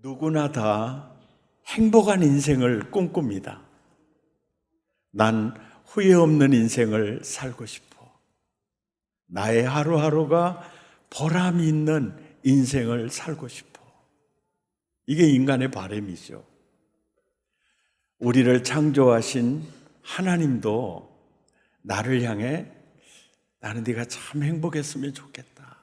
누구나 다 행복한 인생을 꿈꿉니다. 난 후회 없는 인생을 살고 싶어. 나의 하루하루가 보람이 있는 인생을 살고 싶어. 이게 인간의 바람이죠. 우리를 창조하신 하나님도 나를 향해 나는 네가 참 행복했으면 좋겠다.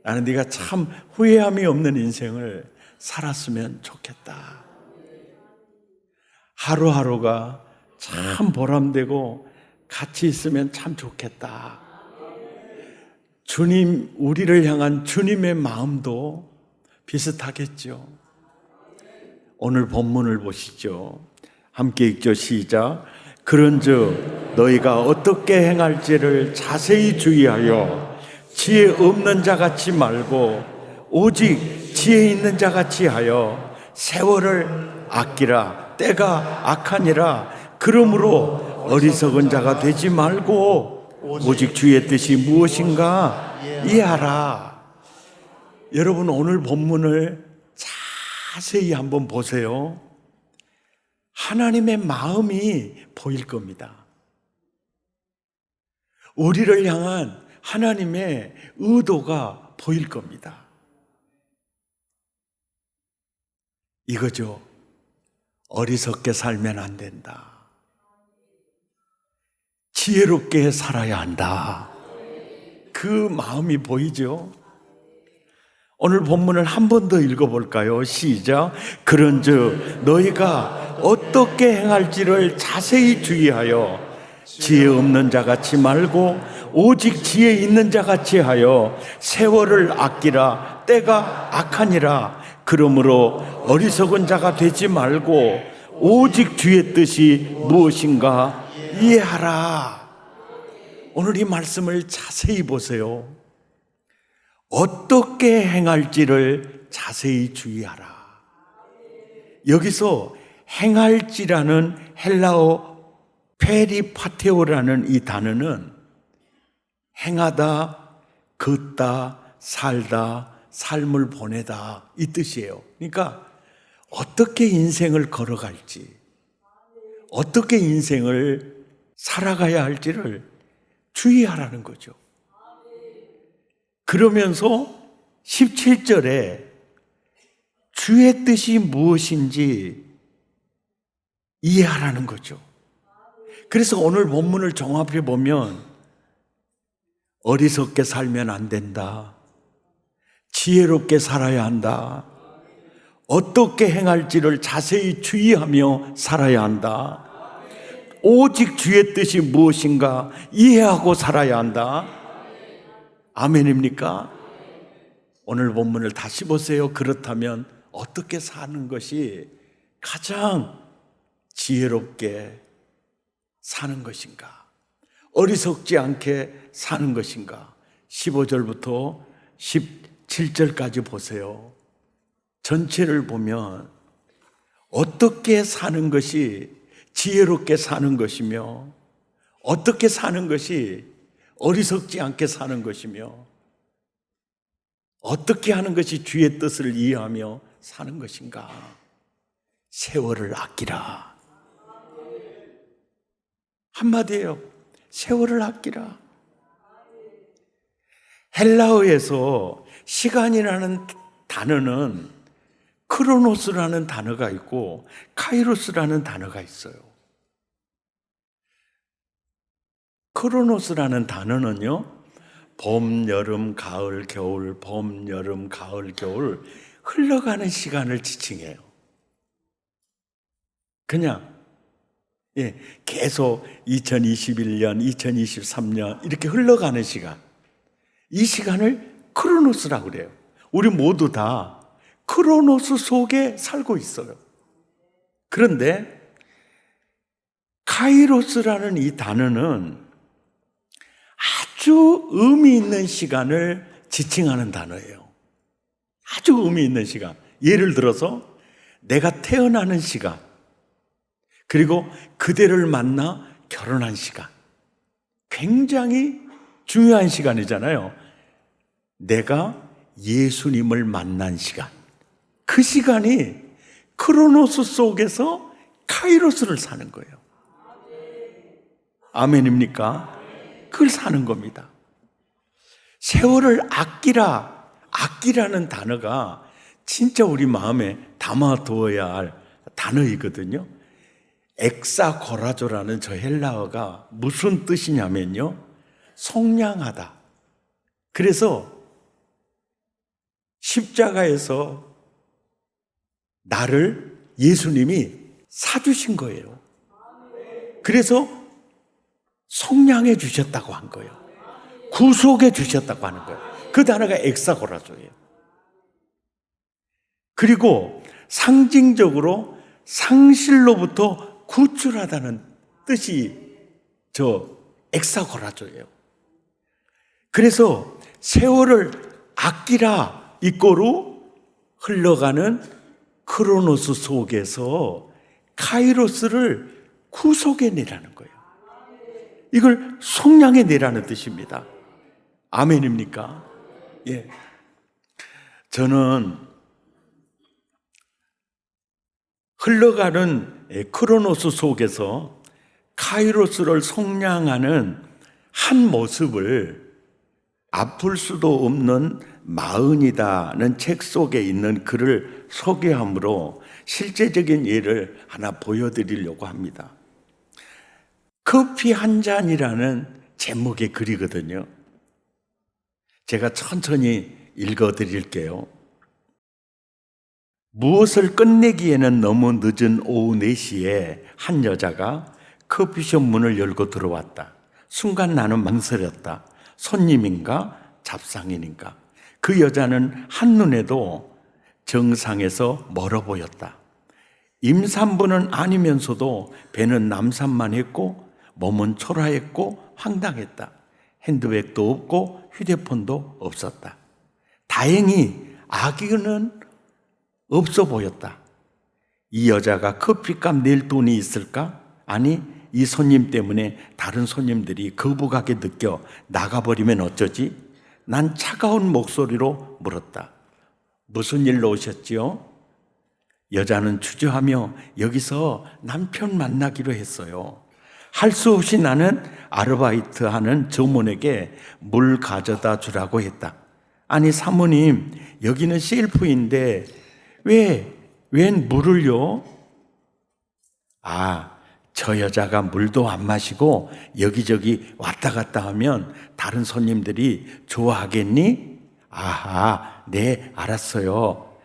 나는 네가 참 후회함이 없는 인생을 살았으면 좋겠다. 하루하루가 참 보람되고 같이 있으면 참 좋겠다. 주님, 우리를 향한 주님의 마음도 비슷하겠죠. 오늘 본문을 보시죠. 함께 읽죠. 시작. 그런즉 너희가 어떻게 행할지를 자세히 주의하여 지혜 없는 자같이 말고 오직 지혜 있는 자같이 하여 세월을 아끼라. 때가 악하니라. 그러므로 어리석은 자가 되지 말고 오직 주의 뜻이 무엇인가 이해하라. 여러분, 오늘 본문을 자세히 한번 보세요. 하나님의 마음이 보일 겁니다. 우리를 향한 하나님의 의도가 보일 겁니다. 이거죠. 어리석게 살면 안 된다. 지혜롭게 살아야 한다. 그 마음이 보이죠? 오늘 본문을 한 번 더 읽어볼까요? 시작. 그런즉 너희가 어떻게 행할지를 자세히 주의하여 지혜 없는 자같이 말고 오직 지혜 있는 자같이 하여 세월을 아끼라. 때가 악하니라. 그러므로 어리석은 자가 되지 말고 오직 주의 뜻이 무엇인가 이해하라. 오늘 이 말씀을 자세히 보세요. 어떻게 행할지를 자세히 주의하라. 여기서 행할지라는 헬라어 페리파테오라는 이 단어는 행하다, 걷다, 살다, 삶을 보내다 이 뜻이에요. 그러니까 어떻게 인생을 걸어갈지, 어떻게 인생을 살아가야 할지를 주의하라는 거죠. 그러면서 17절에 주의 뜻이 무엇인지 이해하라는 거죠. 그래서 오늘 본문을 종합해 보면 어리석게 살면 안 된다. 지혜롭게 살아야 한다. 어떻게 행할지를 자세히 주의하며 살아야 한다. 오직 주의 뜻이 무엇인가 이해하고 살아야 한다. 아멘입니까? 오늘 본문을 다시 보세요. 그렇다면 어떻게 사는 것이 가장 지혜롭게 사는 것인가? 어리석지 않게 사는 것인가? 15절부터 17절까지 보세요. 전체를 보면 어떻게 사는 것이 지혜롭게 사는 것이며 어떻게 사는 것이 어리석지 않게 사는 것이며 어떻게 하는 것이 주의 뜻을 이해하며 사는 것인가? 세월을 아끼라. 한마디예요. 세월을 아끼라. 헬라어에서 시간이라는 단어는 크로노스라는 단어가 있고 카이로스라는 단어가 있어요. 크로노스라는 단어는요, 봄, 여름, 가을, 겨울, 봄, 여름, 가을, 겨울 흘러가는 시간을 지칭해요. 그냥 계속 2021년, 2023년 이렇게 흘러가는 시간, 이 시간을 크로노스라고 그래요. 우리 모두 다 크로노스 속에 살고 있어요. 그런데 카이로스라는 이 단어는 아주 의미 있는 시간을 지칭하는 단어예요. 아주 의미 있는 시간. 예를 들어서 내가 태어나는 시간, 그리고 그대를 만나 결혼한 시간, 굉장히 중요한 시간이잖아요. 내가 예수님을 만난 시간, 그 시간이 크로노스 속에서 카이로스를 사는 거예요. 아멘입니까? 그걸 사는 겁니다. 세월을 아끼라는 단어가 진짜 우리 마음에 담아두어야 할 단어이거든요. 엑사고라조라는 저 헬라어가 무슨 뜻이냐면요, 속량하다. 그래서 십자가에서 나를 예수님이 사주신 거예요. 그래서 속량해 주셨다고 한 거예요. 구속해 주셨다고 하는 거예요. 그 단어가 엑사고라조예요. 그리고 상징적으로 상실로부터 구출하다는 뜻이 저 엑사고라조예요. 그래서 세월을 아끼라 이꼬로 흘러가는 크로노스 속에서 카이로스를 구속해내라는 거예요. 이걸 속량해내라는 뜻입니다. 아멘입니까? 예. 저는 흘러가는 크로노스 속에서 카이로스를 속량하는 한 모습을 아플 수도 없는 마흔이다는 책 속에 있는 글을 소개함으로 실제적인 예를 하나 보여드리려고 합니다. 커피 한 잔이라는 제목의 글이거든요. 제가 천천히 읽어드릴게요. 무엇을 끝내기에는 너무 늦은 오후 4시에 한 여자가 커피숍 문을 열고 들어왔다. 순간 나는 망설였다. 손님인가 잡상인인가? 그 여자는 한눈에도 정상에서 멀어 보였다. 임산부는 아니면서도 배는 남산만 했고 몸은 초라했고 황당했다. 핸드백도 없고 휴대폰도 없었다. 다행히 아기는 없어 보였다. 이 여자가 커피값 낼 돈이 있을까? 아니, 이 손님 때문에 다른 손님들이 거부감을 느껴 나가버리면 어쩌지? 난 차가운 목소리로 물었다. 무슨 일로 오셨지요? 여자는 주저하며 여기서 남편 만나기로 했어요. 할 수 없이 나는 아르바이트 하는 점원에게 물 가져다 주라고 했다. 아니 사모님, 여기는 셀프인데 웬 물을요? 저 여자가 물도 안 마시고 여기저기 왔다 갔다 하면 다른 손님들이 좋아하겠니? 아하, 네, 알았어요.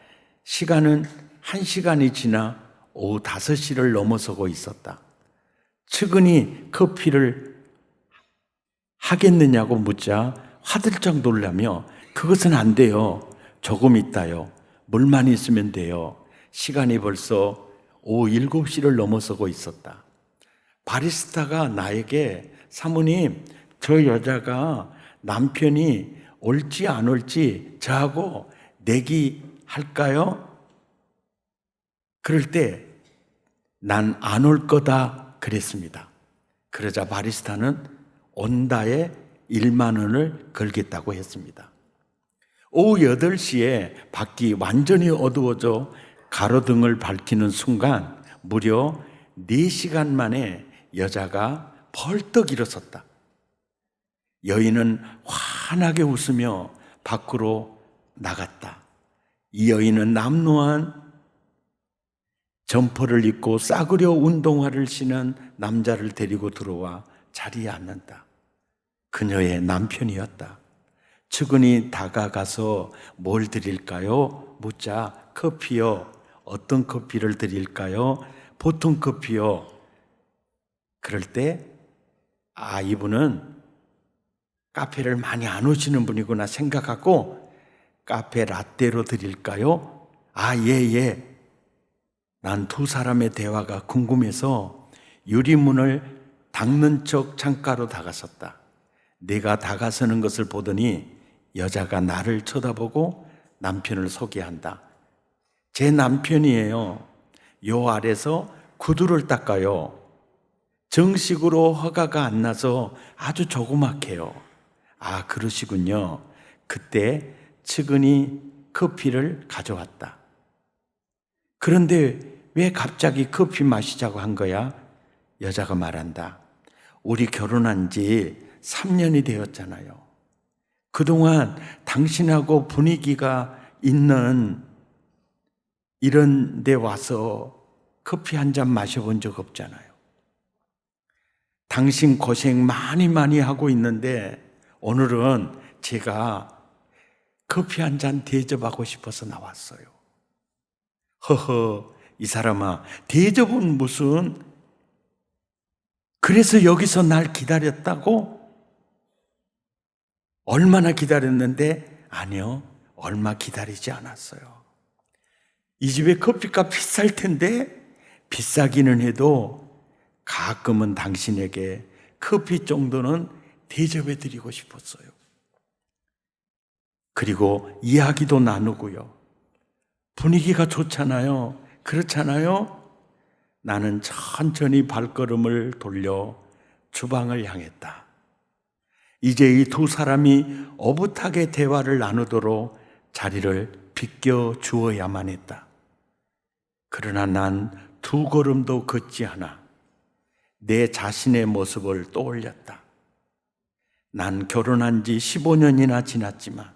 시간은 1시간이 지나 오후 5시를 넘어서고 있었다. 측은히 커피를 하겠느냐고 묻자 화들짝 놀라며 그것은 안 돼요. 조금 있다요. 물만 있으면 돼요. 시간이 벌써 오후 7시를 넘어서고 있었다. 바리스타가 나에게 사모님, 저 여자가 남편이 올지 안 올지 저하고 내기할까요? 그럴 때 난 안 올 거다 그랬습니다. 그러자 바리스타는 온다에 1만 원을 걸겠다고 했습니다. 오후 8시에 밖이 완전히 어두워져 가로등을 밝히는 순간 무려 4시간 만에 여자가 벌떡 일어섰다. 여인은 환하게 웃으며 밖으로 나갔다. 이 여인은 남루한 점퍼를 입고 싸구려 운동화를 신은 남자를 데리고 들어와 자리에 앉는다. 그녀의 남편이었다. 측은히 다가가서 뭘 드릴까요? 묻자 커피요. 어떤 커피를 드릴까요? 보통 커피요. 그럴 때 이분은 카페를 많이 안 오시는 분이구나 생각하고 카페 라떼로 드릴까요? 예. 난 두 사람의 대화가 궁금해서 유리문을 닦는 척 창가로 다가섰다. 내가 다가서는 것을 보더니 여자가 나를 쳐다보고 남편을 소개한다. 제 남편이에요. 요 아래서 구두를 닦아요. 정식으로 허가가 안 나서 아주 조그맣게요. 그러시군요. 그때 측은히 커피를 가져왔다. 그런데 왜 갑자기 커피 마시자고 한 거야? 여자가 말한다. 우리 결혼한 지 3년이 되었잖아요. 그동안 당신하고 분위기가 있는 이런 데 와서 커피 한 잔 마셔본 적 없잖아요. 당신 고생 많이 하고 있는데 오늘은 제가 커피 한 잔 대접하고 싶어서 나왔어요. 허허, 이 사람아, 대접은 무슨? 그래서 여기서 날 기다렸다고? 얼마나 기다렸는데? 아니요, 얼마 기다리지 않았어요. 이 집에 커피값 비쌀 텐데 비싸기는 해도 가끔은 당신에게 커피 정도는 대접해 드리고 싶었어요. 그리고 이야기도 나누고요. 분위기가 좋잖아요. 그렇잖아요? 나는 천천히 발걸음을 돌려 주방을 향했다. 이제 이 두 사람이 오붓하게 대화를 나누도록 자리를 비껴 주어야만 했다. 그러나 난 두 걸음도 걷지 않아 내 자신의 모습을 떠올렸다. 난 결혼한 지 15년이나 지났지만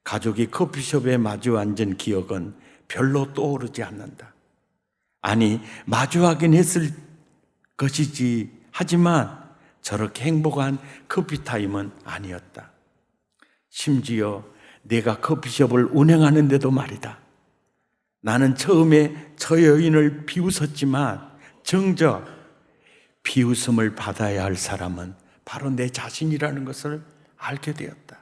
가족이 커피숍에 마주 앉은 기억은 별로 떠오르지 않는다. 아니, 마주하긴 했을 것이지 하지만 저렇게 행복한 커피타임은 아니었다. 심지어 내가 커피숍을 운영하는데도 말이다. 나는 처음에 저 여인을 비웃었지만 정작 비웃음을 받아야 할 사람은 바로 내 자신이라는 것을 알게 되었다.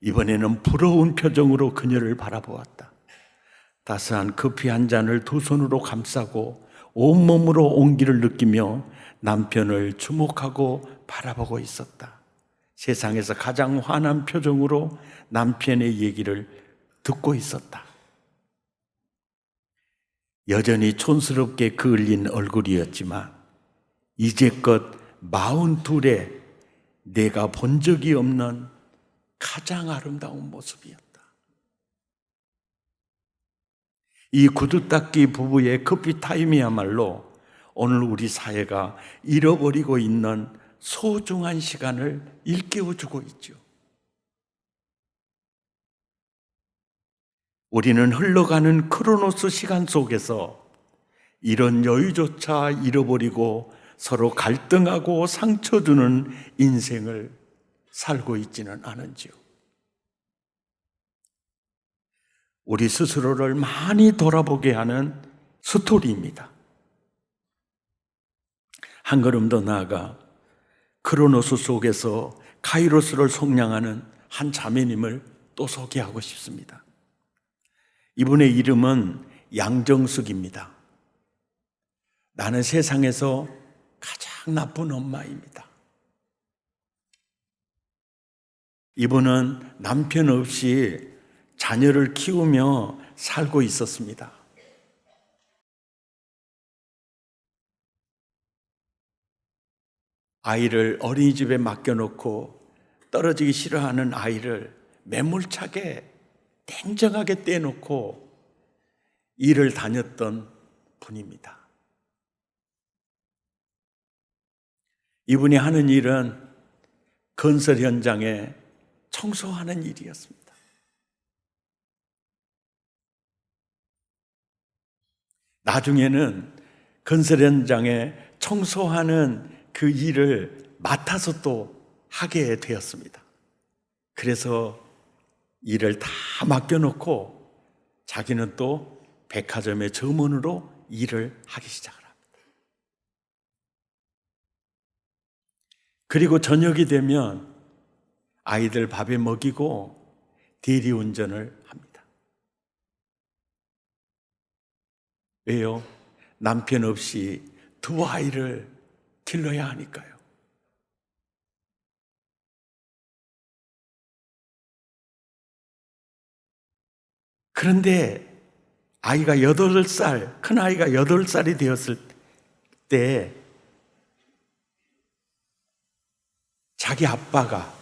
이번에는 부러운 표정으로 그녀를 바라보았다. 따스한 커피 한 잔을 두 손으로 감싸고 온몸으로 온기를 느끼며 남편을 주목하고 바라보고 있었다. 세상에서 가장 환한 표정으로 남편의 얘기를 듣고 있었다. 여전히 촌스럽게 그을린 얼굴이었지만 이제껏 42에 내가 본 적이 없는 가장 아름다운 모습이었다. 이 구두닦기 부부의 커피 타임이야말로 오늘 우리 사회가 잃어버리고 있는 소중한 시간을 일깨워주고 있죠. 우리는 흘러가는 크로노스 시간 속에서 이런 여유조차 잃어버리고 서로 갈등하고 상처 주는 인생을 살고 있지는 않은지요. 우리 스스로를 많이 돌아보게 하는 스토리입니다. 한 걸음 더 나아가 크로노스 속에서 카이로스를 속량하는 한 자매님을 또 소개하고 싶습니다. 이분의 이름은 양정숙입니다. 나는 세상에서 가장 나쁜 엄마입니다. 이분은 남편 없이 자녀를 키우며 살고 있었습니다. 아이를 어린이집에 맡겨놓고 떨어지기 싫어하는 아이를 매몰차게 냉정하게 떼놓고 일을 다녔던 분입니다. 이분이 하는 일은 건설 현장에 청소하는 일이었습니다. 나중에는 건설 현장에 청소하는 그 일을 맡아서 또 하게 되었습니다. 그래서 일을 다 맡겨놓고 자기는 또 백화점의 점원으로 일을 하기 시작을 합니다. 그리고 저녁이 되면 아이들 밥에 먹이고 대리운전을 합니다. 왜요? 남편 없이 두 아이를 길러야 하니까요. 그런데 아이가 8살, 큰 아이가 8살이 되었을 때 자기 아빠가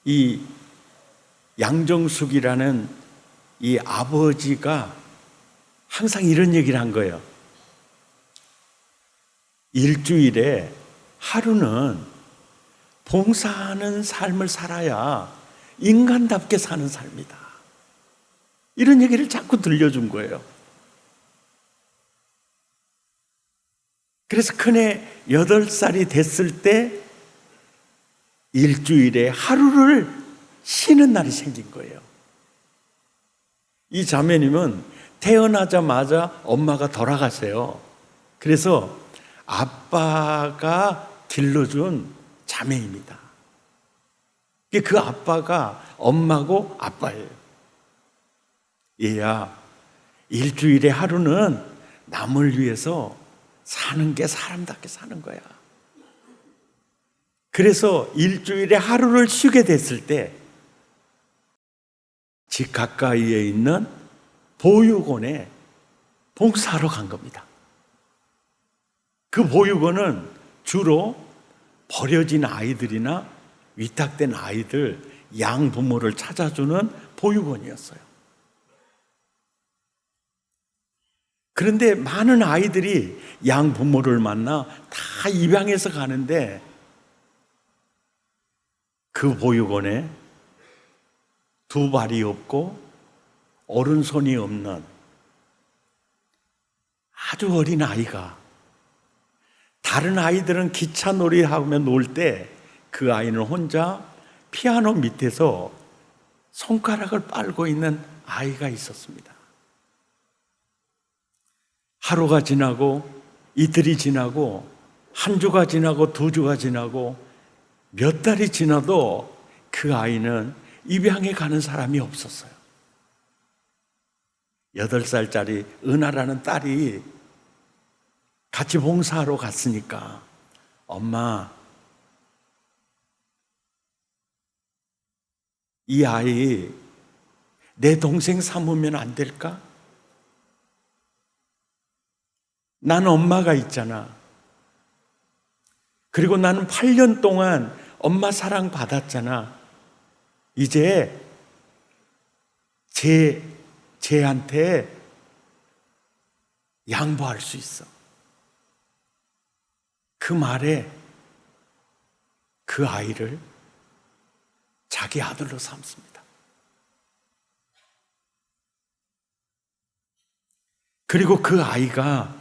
이 양정숙이라는 이 아버지가 항상 이런 얘기를 한 거예요. 일주일에 하루는 봉사하는 삶을 살아야 인간답게 사는 삶이다. 이런 얘기를 자꾸 들려준 거예요. 그래서 큰애 8살이 됐을 때 일주일에 하루를 쉬는 날이 생긴 거예요. 이 자매님은 태어나자마자 엄마가 돌아가세요. 그래서 아빠가 길러준 자매입니다. 그 아빠가 엄마고 아빠예요. 얘야, 일주일에 하루는 남을 위해서 사는 게 사람답게 사는 거야. 그래서 일주일에 하루를 쉬게 됐을 때 집 가까이에 있는 보육원에 봉사하러 간 겁니다. 그 보육원은 주로 버려진 아이들이나 위탁된 아이들, 양부모를 찾아주는 보육원이었어요. 그런데 많은 아이들이 양부모를 만나 다 입양해서 가는데 그 보육원에 두 발이 없고 오른손이 없는 아주 어린 아이가, 다른 아이들은 기차 놀이하며 놀 때 그 아이는 혼자 피아노 밑에서 손가락을 빨고 있는 아이가 있었습니다. 하루가 지나고 이틀이 지나고 한 주가 지나고 두 주가 지나고 몇 달이 지나도 그 아이는 입양해 가는 사람이 없었어요. 8살짜리 은하라는 딸이 같이 봉사하러 갔으니까 엄마, 이 아이 내 동생 삼으면 안 될까? 나는 엄마가 있잖아. 그리고 나는 8년 동안 엄마 사랑 받았잖아. 이제 쟤한테 양보할 수 있어. 그 말에 그 아이를 자기 아들로 삼습니다. 그리고 그 아이가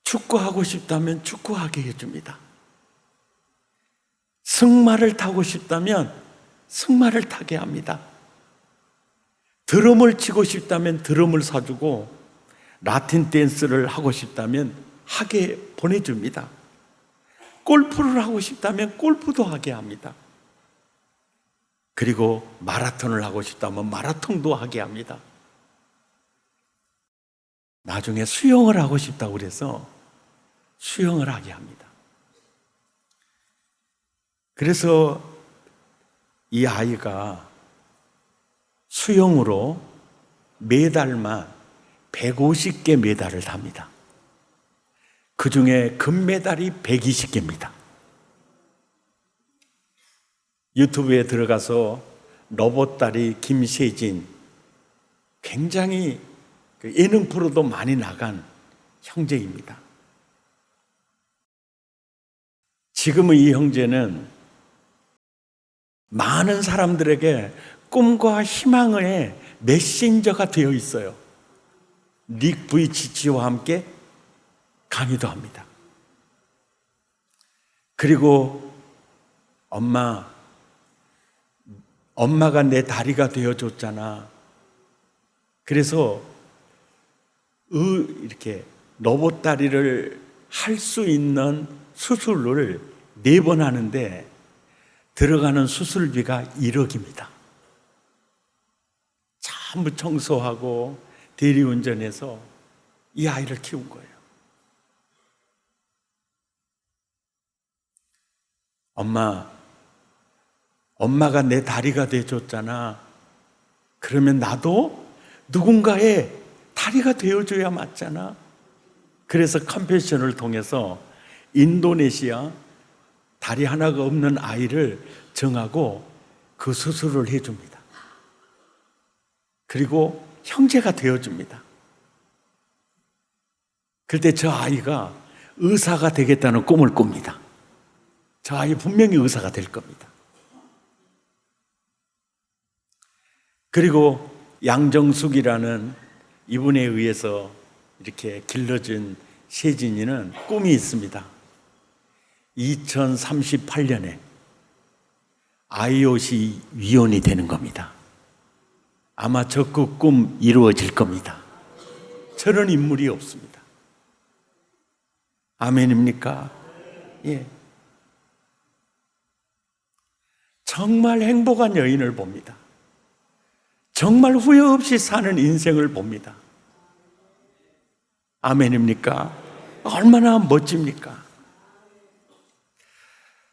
축구하고 싶다면 축구하게 해줍니다. 승마를 타고 싶다면 승마를 타게 합니다. 드럼을 치고 싶다면 드럼을 사주고 라틴 댄스를 하고 싶다면 하게 보내줍니다. 골프를 하고 싶다면 골프도 하게 합니다. 그리고 마라톤을 하고 싶다면 마라톤도 하게 합니다. 나중에 수영을 하고 싶다고 그래서 수영을 하게 합니다. 그래서 이 아이가 수영으로 매달만 150개 메달을 답니다. 그 중에 금메달이 120개입니다. 유튜브에 들어가서 로봇다리 김세진, 굉장히 예능 프로도 많이 나간 형제입니다. 지금의 이 형제는 많은 사람들에게 꿈과 희망의 메신저가 되어 있어요. 닉 부이치치와 함께 강의도 합니다. 그리고 엄마가 내 다리가 되어줬잖아. 그래서 이렇게 로봇 다리를 할 수 있는 수술을 4번 하는데 들어가는 수술비가 1억입니다. 전부 청소하고 대리운전해서 이 아이를 키운 거예요. 엄마가 내 다리가 돼줬잖아. 그러면 나도 누군가의 다리가 되어줘야 맞잖아. 그래서 컴패션을 통해서 인도네시아 다리 하나가 없는 아이를 정하고 그 수술을 해줍니다. 그리고 형제가 되어줍니다. 그때 저 아이가 의사가 되겠다는 꿈을 꿉니다. 저 아이 분명히 의사가 될 겁니다. 그리고 양정숙이라는 이분에 의해서 이렇게 길러진 세진이는 꿈이 있습니다. 2038년에 IOC 위원이 되는 겁니다. 아마 적극 꿈 이루어질 겁니다. 저런 인물이 없습니다. 아멘입니까? 예. 정말 행복한 여인을 봅니다. 정말 후회 없이 사는 인생을 봅니다. 아멘입니까? 얼마나 멋집니까?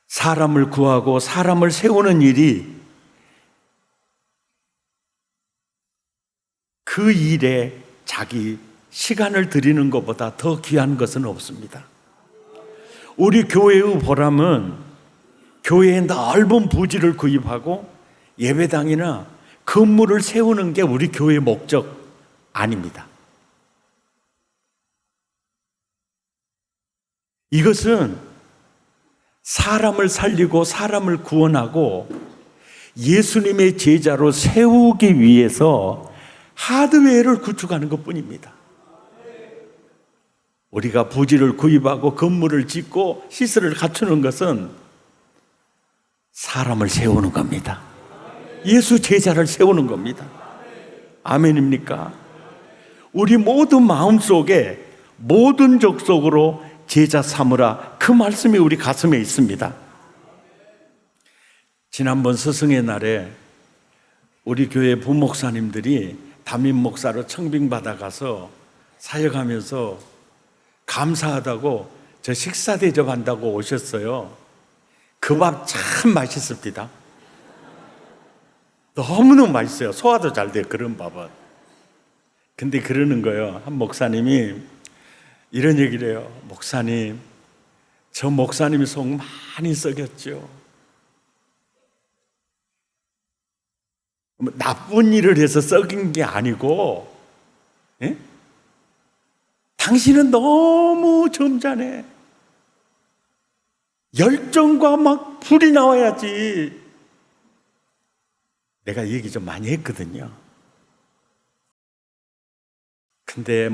사람을 구하고 사람을 세우는 일이 그 일에 자기 시간을 들이는 것보다 더 귀한 것은 없습니다. 우리 교회의 보람은 교회에 넓은 부지를 구입하고 예배당이나 건물을 세우는 게 우리 교회의 목적 아닙니다. 이것은 사람을 살리고 사람을 구원하고 예수님의 제자로 세우기 위해서 하드웨어를 구축하는 것뿐입니다. 우리가 부지를 구입하고 건물을 짓고 시설을 갖추는 것은 사람을 세우는 겁니다. 예수 제자를 세우는 겁니다. 아멘입니까? 우리 모든 마음속에 모든 족속으로 제자 삼으라, 그 말씀이 우리 가슴에 있습니다. 지난번 스승의 날에 우리 교회 부목사님들이 담임 목사로 청빙받아 가서 사역하면서 감사하다고 저 식사 대접한다고 오셨어요. 그 밥 참 맛있습니다. 너무너무 맛있어요. 소화도 잘 돼요, 그런 밥은. 근데 그러는 거예요. 한 목사님이 이런 얘기를 해요. 목사님, 저 목사님이 속 많이 썩였죠. 나쁜 일을 해서 썩인 게 아니고, 예? 당신은 너무 점잖해. 열정과 막 불이 나와야지. 내가 얘기 좀 많이 했거든요. 근데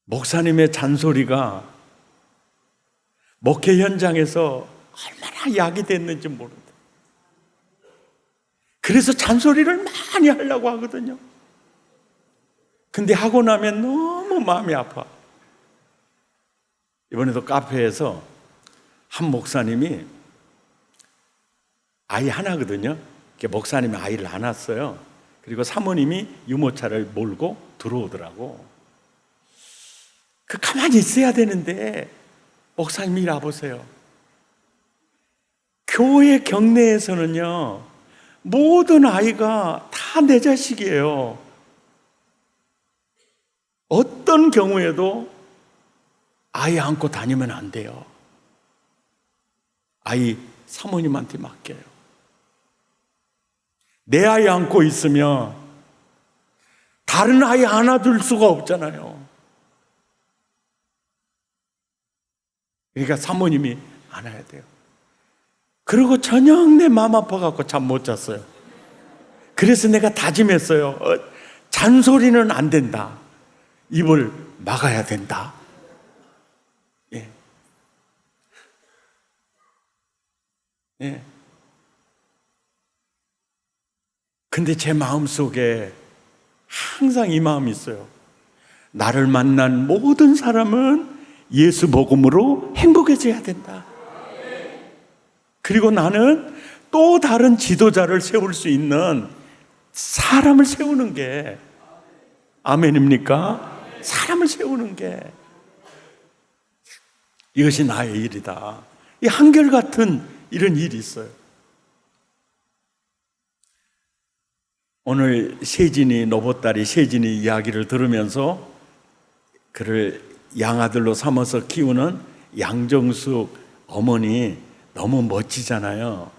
목사님의 잔소리가 목회 현장에서 얼마나 약이 됐는지 모른다. 그래서 잔소리를 많이 하려고 하거든요. 근데 하고 나면 너무 마음이 아파. 이번에도 카페에서 한 목사님이 아이 하나거든요. 목사님이 아이를 안았어요. 그리고 사모님이 유모차를 몰고 들어오더라고. 가만히 있어야 되는데 목사님이 이리 와보세요. 교회 경내에서는요, 모든 아이가 다 내 자식이에요. 어떤 경우에도 아이 안고 다니면 안 돼요. 아이 사모님한테 맡겨요. 내 아이 안고 있으면 다른 아이 안아줄 수가 없잖아요. 그러니까 사모님이 안아야 돼요. 그리고 저녁 내 마음 아파갖고 잠 못 잤어요. 그래서 내가 다짐했어요. 잔소리는 안 된다. 입을 막아야 된다. 예. 예. 근데 제 마음속에 항상 이 마음이 있어요. 나를 만난 모든 사람은 예수 복음으로 행복해져야 된다. 그리고 나는 또 다른 지도자를 세울 수 있는 사람을 세우는 게, 아멘입니까? 사람을 세우는 게 이것이 나의 일이다. 이 한결같은 이런 일이 있어요. 오늘 세진이, 노보딸이 세진이 이야기를 들으면서 그를 양아들로 삼아서 키우는 양정숙 어머니 너무 멋지잖아요.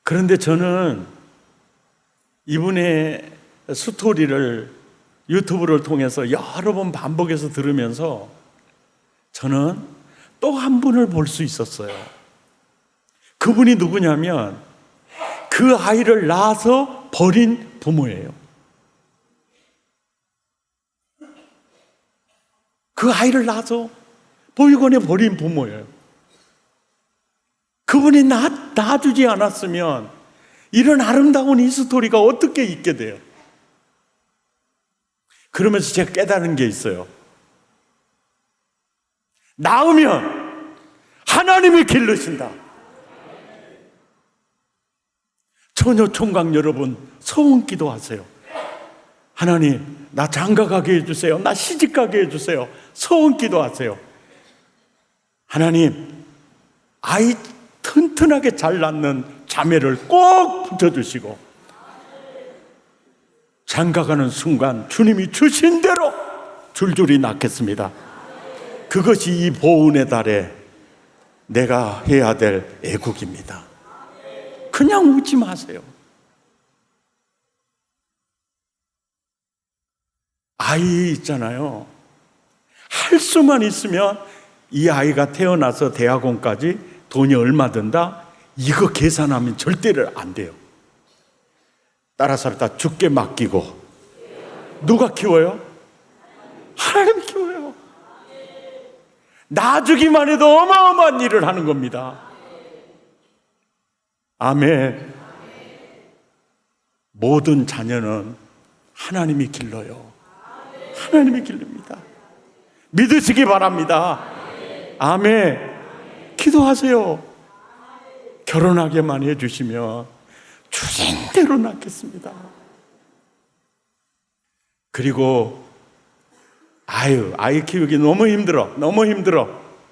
그런데 저는 이분의 스토리를 유튜브를 통해서 여러 번 반복해서 들으면서 저는 또 한 분을 볼 수 있었어요. 그분이 누구냐면 그 아이를 낳아서 버린 부모예요. 그 아이를 낳아서 보육원에 버린 부모예요. 그분이 낳아주지 않았으면 이런 아름다운 이 스토리가 어떻게 있게 돼요? 그러면서 제가 깨달은 게 있어요. 낳으면 하나님이 기르신다. 처녀 총각 여러분, 소원 기도하세요. 하나님, 나 장가가게 해주세요. 나 시집가게 해주세요. 소원 기도하세요. 하나님, 아이 튼튼하게 잘 낳는 자매를 꼭 붙여주시고 장가가는 순간 주님이 주신 대로 줄줄이 낳겠습니다. 그것이 이 보은의 달에 내가 해야 될 애국입니다. 그냥 웃지 마세요. 아이 있잖아요. 할 수만 있으면 이 아이가 태어나서 대학원까지 돈이 얼마 든다? 이거 계산하면 절대로 안 돼요. 따라서 다 죽게 맡기고. 누가 키워요? 하나님 키워요. 낳아주기만 해도 어마어마한 일을 하는 겁니다. 아멘. 모든 자녀는 하나님이 길러요. 하나님이 기릅니다. 믿으시기 바랍니다. 아멘. 기도하세요. 결혼하게만 해주시면 주신 대로 낳겠습니다. 그리고 아이 키우기 너무 힘들어.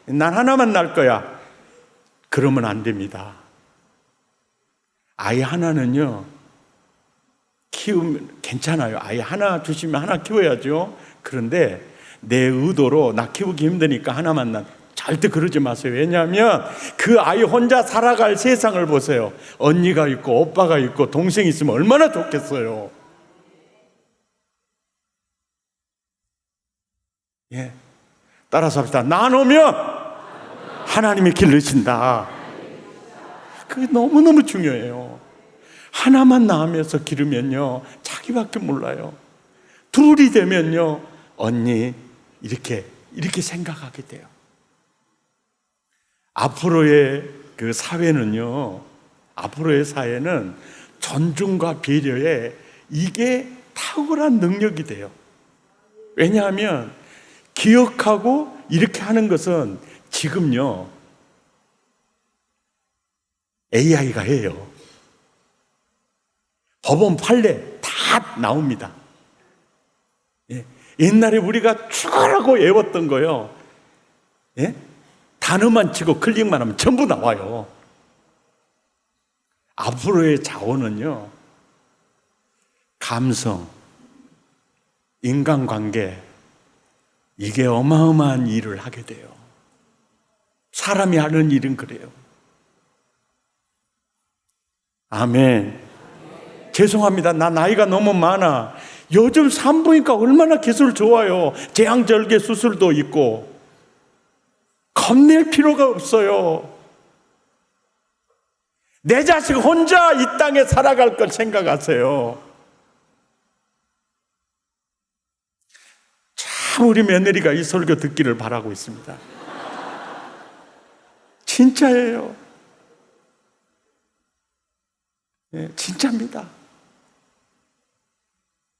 난 하나만 낳을 거야. 그러면 안 됩니다. 아이 하나는요, 키우면 괜찮아요. 아이 하나 주시면 하나 키워야죠. 그런데 내 의도로 나 키우기 힘드니까 하나만 낳. 절대 그러지 마세요. 왜냐하면 그 아이 혼자 살아갈 세상을 보세요. 언니가 있고 오빠가 있고 동생이 있으면 얼마나 좋겠어요. 예, 따라서 합시다. 나누면 하나님이 기르신다. 그게 너무너무 중요해요. 하나만 낳으면서 기르면요, 자기밖에 몰라요. 둘이 되면요, 언니 이렇게 생각하게 돼요. 앞으로의 그 사회는요, 앞으로의 사회는 존중과 배려에 이게 탁월한 능력이 돼요. 왜냐하면 기억하고 이렇게 하는 것은 지금요, AI가 해요. 법원 판례 다 나옵니다. 예. 옛날에 우리가 죽으라고 외웠던 거요, 예? 단어만 치고 클릭만 하면 전부 나와요. 앞으로의 자원은요, 감성, 인간관계, 이게 어마어마한 일을 하게 돼요. 사람이 하는 일은 그래요. 아멘. 죄송합니다. 나 나이가 너무 많아. 요즘 산부인과 얼마나 기술 좋아요. 제왕절개 수술도 있고. 겁낼 필요가 없어요. 내 자식 혼자 이 땅에 살아갈 걸 생각하세요. 참 우리 며느리가 이 설교 듣기를 바라고 있습니다. 진짜예요. 네, 진짜입니다.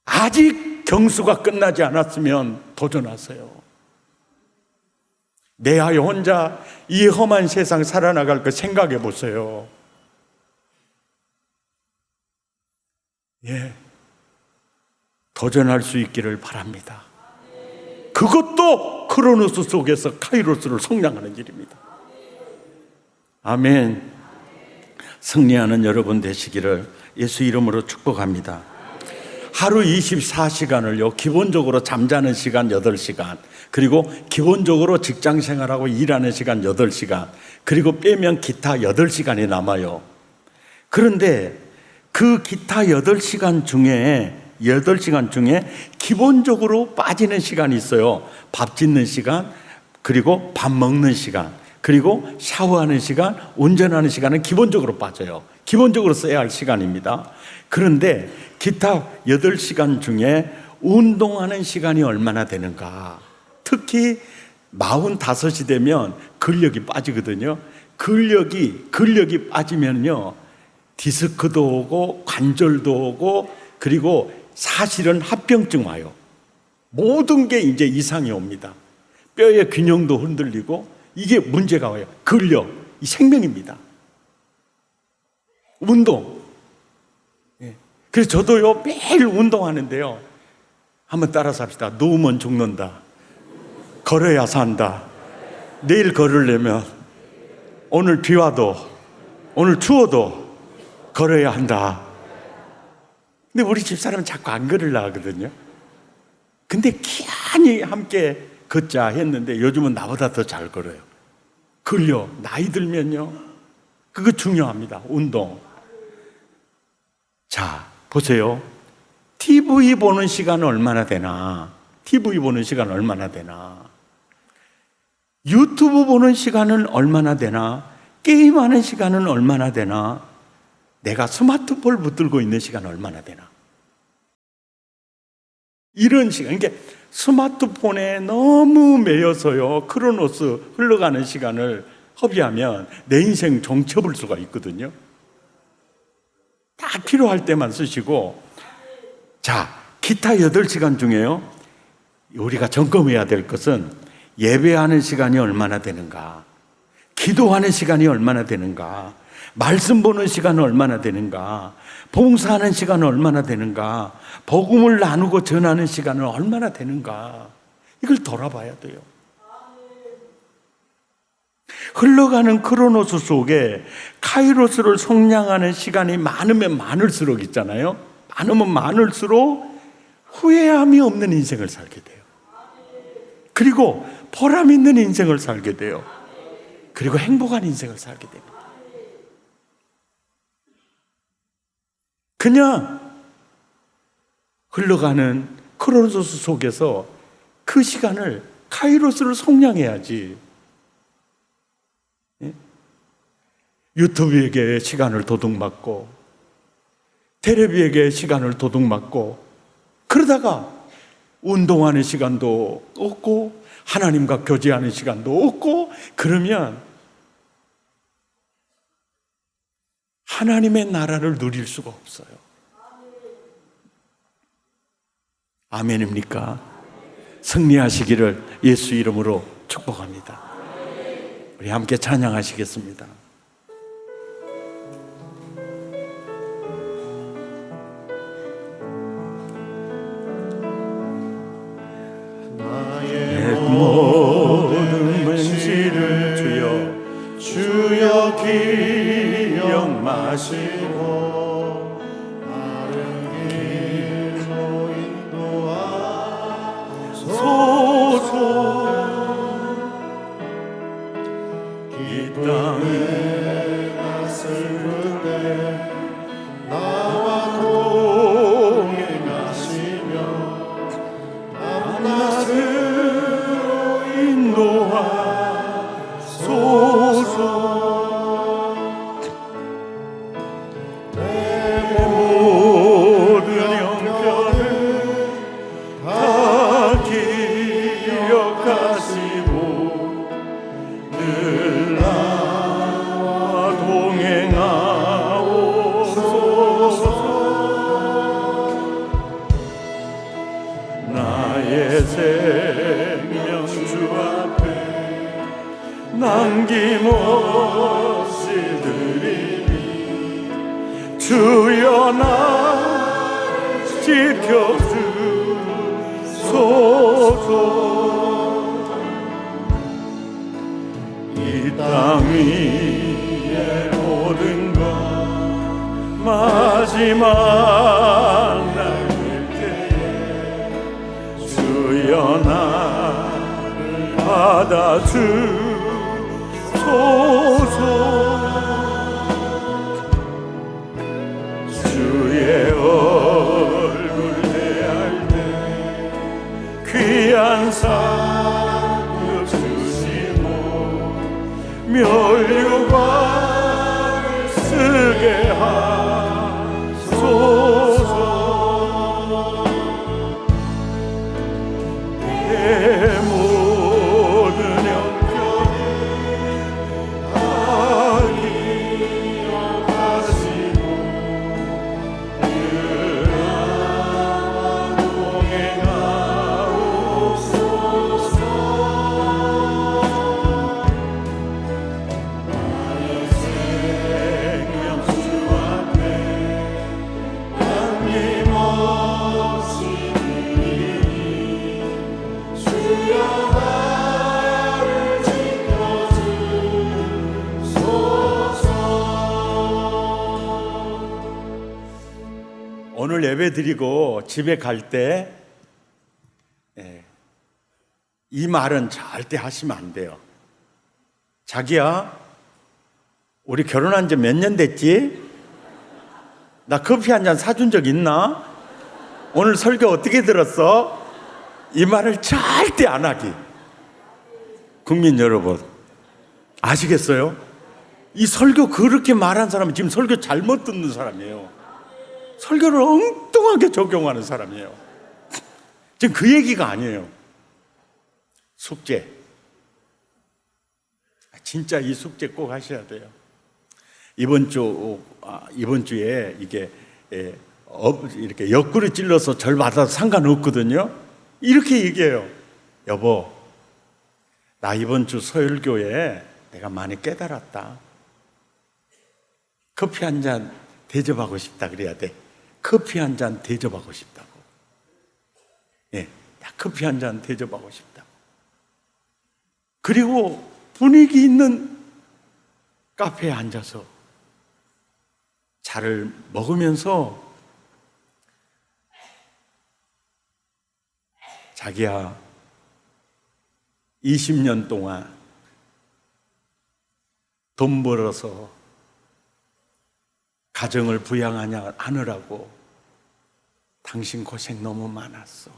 아직 경수가 끝나지 않았으면 도전하세요. 내 아이 혼자 이 험한 세상 살아나갈 거 생각해 보세요. 예, 도전할 수 있기를 바랍니다. 그것도 크로노스 속에서 카이로스를 성량하는 일입니다. 아멘. 승리하는 여러분 되시기를 예수 이름으로 축복합니다. 하루 24시간을요, 기본적으로 잠자는 시간 8시간, 그리고 기본적으로 직장 생활하고 일하는 시간 8시간, 그리고 빼면 기타 8시간이 남아요. 그런데 그 기타 8시간 중에 기본적으로 빠지는 시간이 있어요. 밥 짓는 시간, 그리고 밥 먹는 시간, 그리고 샤워하는 시간, 운전하는 시간은 기본적으로 빠져요. 기본적으로 써야 할 시간입니다. 그런데 기타 8시간 중에 운동하는 시간이 얼마나 되는가? 특히 45이 되면 근력이 빠지거든요. 근력이 빠지면요, 디스크도 오고 관절도 오고, 그리고 사실은 합병증 와요. 모든 게 이제 이상이 옵니다. 뼈의 균형도 흔들리고, 이게 문제가 와요. 근력, 이 생명입니다. 운동. 그래서 저도요, 매일 운동하는데요, 한번 따라서 합시다. 누우면 죽는다, 걸어야 산다, 내일 걸으려면 오늘 비 와도 오늘 추워도 걸어야 한다. 근데 우리 집사람은 자꾸 안 걸으려 하거든요. 근데 기한이 함께 걷자 했는데 요즘은 나보다 더 잘 걸어요. 근력, 나이 들면요, 그거 중요합니다. 운동. 자, 보세요. TV 보는 시간은 얼마나 되나? TV 보는 시간은 얼마나 되나? 유튜브 보는 시간은 얼마나 되나? 게임하는 시간은 얼마나 되나? 내가 스마트폰을 붙들고 있는 시간은 얼마나 되나? 이런 시간, 그러니까 스마트폰에 너무 매여서요, 크로노스 흘러가는 시간을 허비하면 내 인생 종쳐볼 수가 있거든요. 딱 필요할 때만 쓰시고. 자, 기타 8시간 중에요, 우리가 점검해야 될 것은 예배하는 시간이 얼마나 되는가, 기도하는 시간이 얼마나 되는가, 말씀 보는 시간은 얼마나 되는가, 봉사하는 시간은 얼마나 되는가, 복음을 나누고 전하는 시간은 얼마나 되는가, 이걸 돌아봐야 돼요. 흘러가는 크로노스 속에 카이로스를 속량하는 시간이 많으면 많을수록 있잖아요. 많으면 많을수록 후회함이 없는 인생을 살게 돼요. 그리고 보람 있는 인생을 살게 돼요. 그리고 행복한 인생을 살게 됩니다. 그냥 흘러가는 크로노스 속에서 그 시간을, 카이로스를 속량해야지. 유튜브에게 시간을 도둑맞고, 텔레비에게 시간을 도둑맞고, 그러다가 운동하는 시간도 없고 하나님과 교제하는 시간도 없고, 그러면 하나님의 나라를 누릴 수가 없어요. 아멘입니까? 승리하시기를 예수 이름으로 축복합니다. 우리 함께 찬양하시겠습니다. 모든 문제를 주여 기억 마시고 바른 길로 인도하소서. 이 땅에 낯을 부르네 나와 동행하시며 밤낮을 인도하소서. 내 모든 형편을 다 기억하시고 늘 나와 동행하옵소서. 나의 생명 주 앞에 남김없이 드리니 주여 나를 지켜주소서. 이 땅 위의 모든 것 마지막 날 때에 주여 나를 받아주소서. 주 면류관을 쓰게 하소서. 내 모든 형편을 다 기억하시고 늘 나와 동행하옵소서. 나의 생명 주 앞에 남김없이 드리니 주여 나를 지켜주소서. 오늘 예배 드리고 집에 갈 때 이 말은 절대 하시면 안 돼요. 자기야, 우리 결혼한 지 몇 년 됐지? 나 커피 한 잔 사준 적 있나? 오늘 설교 어떻게 들었어? 이 말을 절대 안 하기. 국민 여러분, 아시겠어요? 이 설교 그렇게 말한 사람은 지금 설교 잘못 듣는 사람이에요. 설교를 엉뚱하게 적용하는 사람이에요. 지금 그 얘기가 아니에요. 숙제. 진짜 이 숙제 꼭 하셔야 돼요. 이번 주에 이게 이렇게 옆구리 찔러서 절 받아도 상관없거든요. 이렇게 얘기해요. 여보, 나 이번 주 서울교회 내가 많이 깨달았다. 커피 한 잔 대접하고 싶다 그래야 돼. 커피 한 잔 대접하고 싶다고. 나 커피 한 잔 대접하고 싶다고. 그리고 분위기 있는 카페에 앉아서 차를 먹으면서 자기야, 20년 동안 돈 벌어서 가정을 부양하느라고 당신 고생 너무 많았어.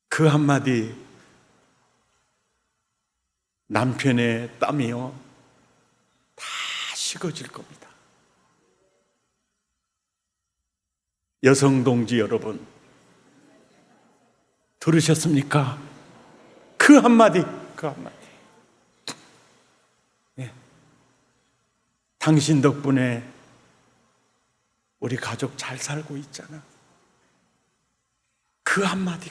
그 한마디 남편의 땀이요 다 식어질 겁니다. 여성 동지 여러분, 들으셨습니까? 그 한마디. 당신 덕분에 우리 가족 잘 살고 있잖아. 그 한마디.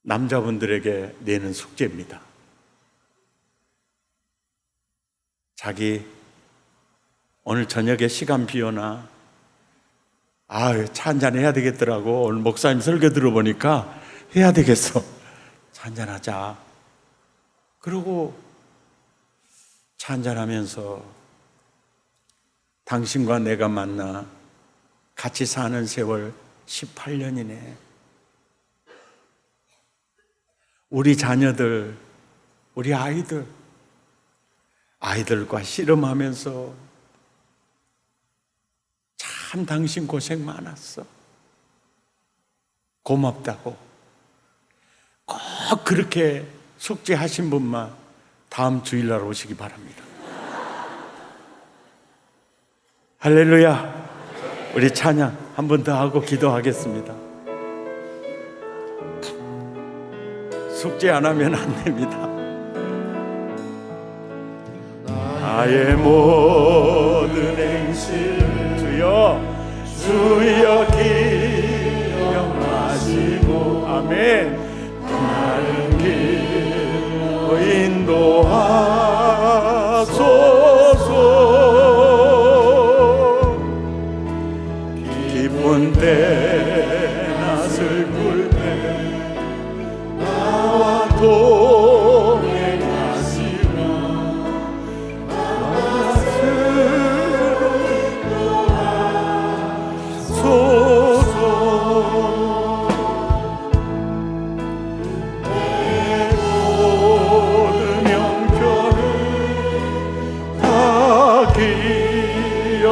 남자분들에게 내는 숙제입니다. 자기 오늘 저녁에 시간 비오나? 차 한잔 해야 되겠더라고. 오늘 목사님 설교 들어보니까 해야 되겠어. 차 한잔 하자. 그러고 차 한잔 하면서 당신과 내가 만나 같이 사는 세월 18년이네. 우리 자녀들, 우리 아이들과 씨름하면서 참 당신 고생 많았어. 고맙다고. 꼭 그렇게 숙제하신 분만 다음 주일날 오시기 바랍니다. 할렐루야. 우리 찬양 한 번 더 하고 기도하겠습니다. 숙제 안 하면 안 됩니다. 나의 모든 행실 주여 기억하시고 아멘. 바른 길로 인도하소서. 기쁜 때나 슬플 때 나와 동행하시며 나스로 인도하소서. 내 모든 형편을 다 기억하시고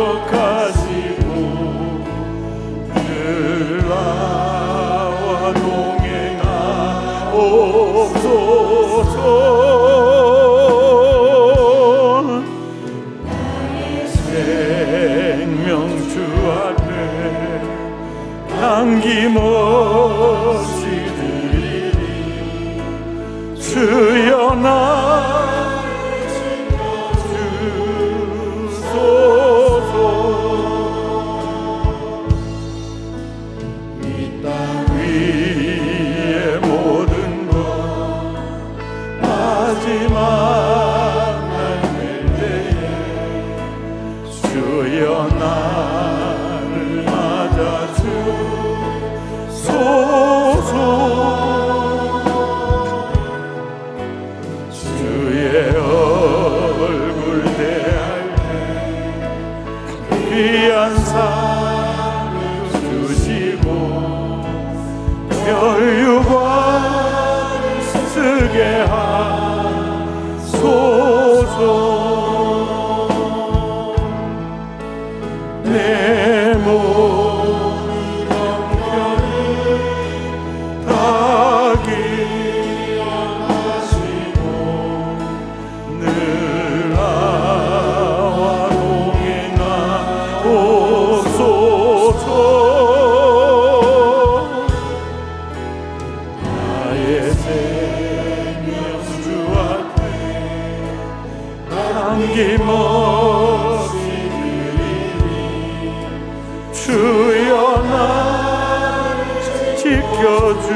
늘 나와 나의 생명 주 앞에 남김없이 드리리. 주여 나를 지켜주소서. 이 땅 위의 모든 것 마지막 날 때에 주여 나를 맞아주소서. 주의 얼굴 대할 때 귀한 상을 주시고 혈육관을 쓰게 하소서. 내 모든 형편을 다 기억하시고 늘 나와 동행하옵소서. 나의 생명 주 앞에 남김없이 주여 나를 지켜주소서.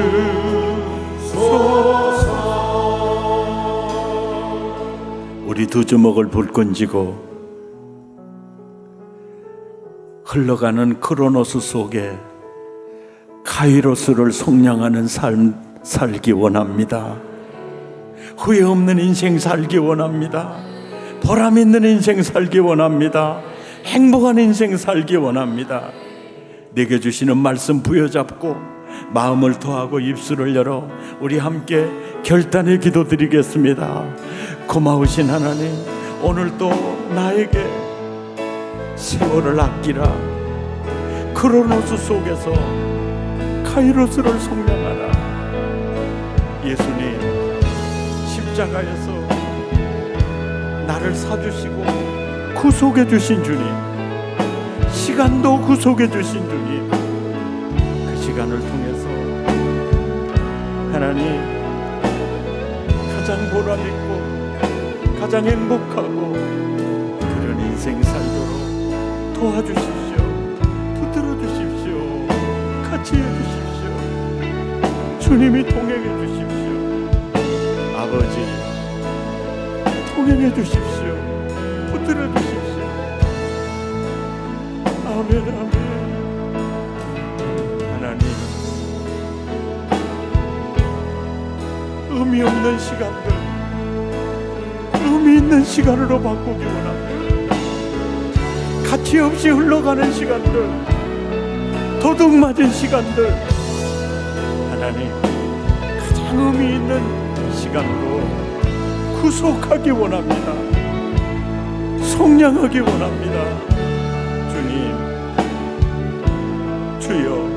우리 두 주먹을 불끈 쥐고 흘러가는 크로노스 속에 카이로스를 속량하는 삶 살기 원합니다. 후회 없는 인생 살기 원합니다. 보람 있는 인생 살기 원합니다. 행복한 인생 살기 원합니다. 내게 주시는 말씀 부여잡고 마음을 토하고 입술을 열어 우리 함께 결단의 기도 드리겠습니다. 고마우신 하나님, 오늘도 나에게 세월을 아끼라. 크로노스 속에서 카이로스를 속량하라. 예수님, 십자가에서 나를 사주시고 구속해 주신 주님, 시간도 구속해 주신 주님, 그 시간을 통해서 하나님 가장 보람 있고 가장 행복하고 그런 인생 살도록 도와주십시오. 붙들어 주십시오. 같이 해주십시오. 주님이 동행해 주십시오. 아버지, 동행해 주십시오. 붙들어 주십시오. 아멘, 아멘. 하나님, 의미 없는 시간들 의미 있는 시간으로 바꾸기 원합니다. 가치 없이 흘러가는 시간들, 도둑 맞은 시간들, 하나님 가장 의미 있는 시간으로 구속하기 원합니다. 속량하기 원합니다. 주님, 주여